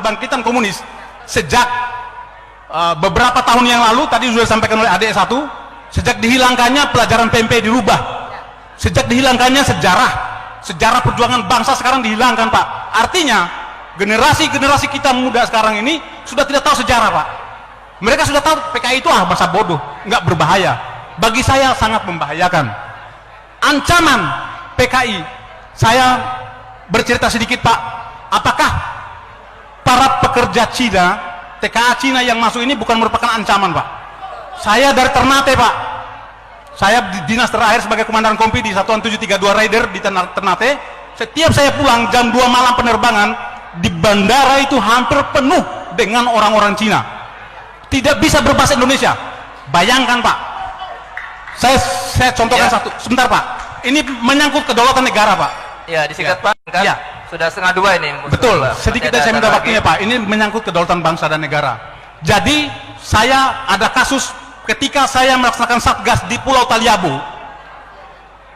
kebangkitan komunis sejak beberapa tahun yang lalu, tadi sudah disampaikan oleh adik satu, sejak dihilangkannya pelajaran PMP dirubah, sejak dihilangkannya sejarah perjuangan bangsa sekarang dihilangkan, Pak. Artinya generasi kita muda sekarang ini sudah tidak tahu sejarah, Pak. Mereka sudah tahu PKI itu masa bodoh, nggak berbahaya. Bagi saya sangat membahayakan. Ancaman PKI, saya bercerita sedikit, Pak. Apakah para pekerja Cina, TKA Cina yang masuk ini bukan merupakan ancaman, Pak? Saya dari Ternate, Pak. Saya di dinas terakhir sebagai komandan kompi di Satuan 732 Raider di Ternate. Setiap saya pulang jam 2 malam penerbangan, di bandara itu hampir penuh dengan orang-orang Cina. Tidak bisa berbahasa Indonesia. Bayangkan, Pak. Saya contohkan satu. Sebentar, Pak. Ini menyangkut kedaulatan negara, Pak. Ya, disingkat, Pak. Kan ya. Sudah 1:30 ini. Betul. Sedikit saya minta waktunya, Pak. Ini menyangkut kedaulatan bangsa dan negara. Jadi, saya ada kasus ketika saya melaksanakan satgas di Pulau Taliabu.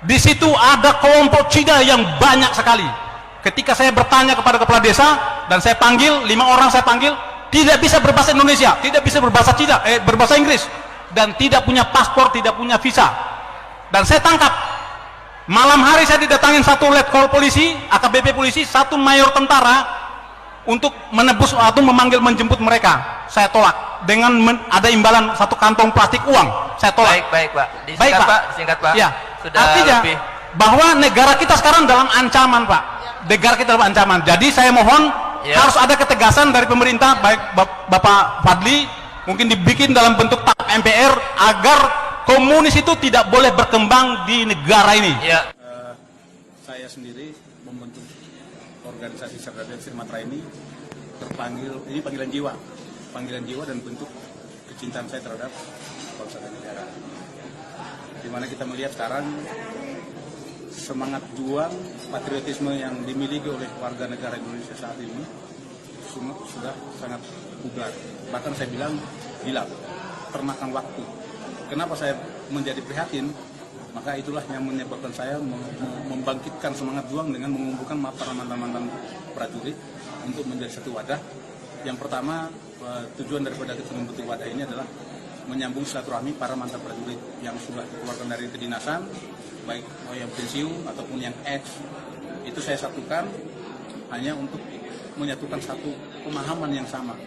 Di situ ada kelompok Cina yang banyak sekali. Ketika saya bertanya kepada kepala desa dan saya panggil 5 orang, saya panggil, tidak bisa berbahasa Indonesia, tidak bisa berbahasa Cina, berbahasa Inggris, dan tidak punya paspor, tidak punya visa. Dan saya tangkap. Malam hari saya didatangin satu letkol polisi, AKBP polisi, satu mayor tentara untuk menebus atau memanggil menjemput mereka. Saya tolak dengan ada imbalan satu kantong plastik uang. Saya tolak. Baik, Pak. Baik, Pak. Disingkat, Pak. Ya. Sudah artinya lebih. bahwa negara kita sekarang dalam ancaman, Pak. Negara kita dalam ancaman. Jadi saya mohon harus ada ketegasan dari pemerintah, baik Bapak Fadli, mungkin dibikin dalam bentuk TAP MPR agar komunis itu tidak boleh berkembang di negara ini. Ya. Saya sendiri membentuk organisasi Cerdas Sumatera ini terpanggil, ini panggilan jiwa dan bentuk kecintaan saya terhadap bangsa dan negara. Dimana kita melihat sekarang semangat juang patriotisme yang dimiliki oleh warga negara Indonesia saat ini sudah sangat pudar. Bahkan saya bilang hilang, termakan waktu. Kenapa saya menjadi prihatin? Maka itulah yang menyebabkan saya membangkitkan semangat juang dengan mengumpulkan para mantan-mantan prajurit untuk menjadi satu wadah. Yang pertama, tujuan daripada kita membentuk wadah ini adalah menyambung silaturahmi para mantan prajurit yang sudah dikeluarkan dari kedinasan, baik yang pensiun ataupun yang ex. Itu saya satukan hanya untuk menyatukan satu pemahaman yang sama.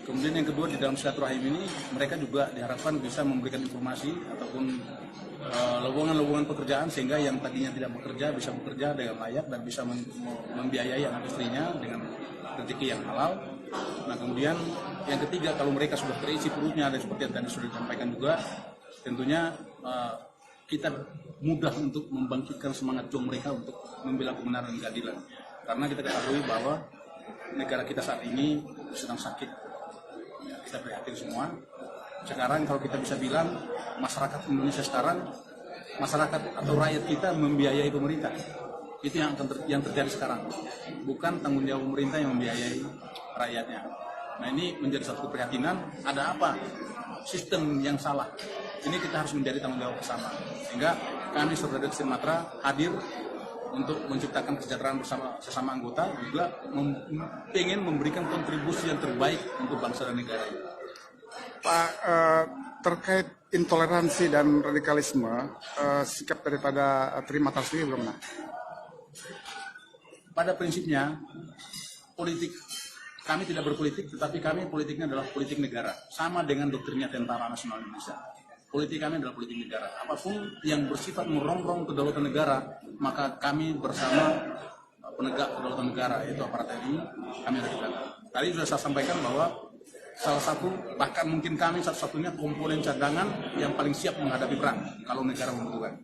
Kemudian yang kedua, di dalam silaturahim ini mereka juga diharapkan bisa memberikan informasi ataupun lowongan-lowongan pekerjaan sehingga yang tadinya tidak bekerja bisa bekerja dengan layak dan bisa membiayai anak istrinya dengan rezeki yang halal. Nah, kemudian yang ketiga, kalau mereka sudah terisi perutnya dan seperti yang tadi sudah disampaikan juga, tentunya kita mudah untuk membangkitkan semangat juang mereka untuk membela kebenaran dan keadilan. Karena kita ketahui bahwa negara kita saat ini sedang sakit. Kita prihatin semua. Sekarang kalau kita bisa bilang masyarakat Indonesia sekarang, masyarakat atau rakyat kita membiayai pemerintah. Itu yang terjadi sekarang. Bukan tanggung jawab pemerintah yang membiayai rakyatnya. Nah, ini menjadi satu keprihatinan. Ada apa? Sistem yang salah. Ini kita harus menjadi tanggung jawab bersama. Sehingga kami Cerdas Sumatera hadir untuk menciptakan kesejahteraan bersama sesama anggota, juga ingin memberikan kontribusi yang terbaik untuk bangsa dan negara. Pak, terkait intoleransi dan radikalisme, sikap daripada Trimatra sendiri belum? Pada prinsipnya, politik kami tidak berpolitik, tetapi kami politiknya adalah politik negara, sama dengan doktrinnya Tentara Nasional Indonesia. Politik kami adalah politik negara. Apapun yang bersifat merongrong kedaulatan negara, maka kami bersama penegak kedaulatan negara, yaitu aparat TNI, kami ada di belakang. Tadi sudah saya sampaikan bahwa salah satu, bahkan mungkin kami satu-satunya komponen cadangan yang paling siap menghadapi perang kalau negara membutuhkan.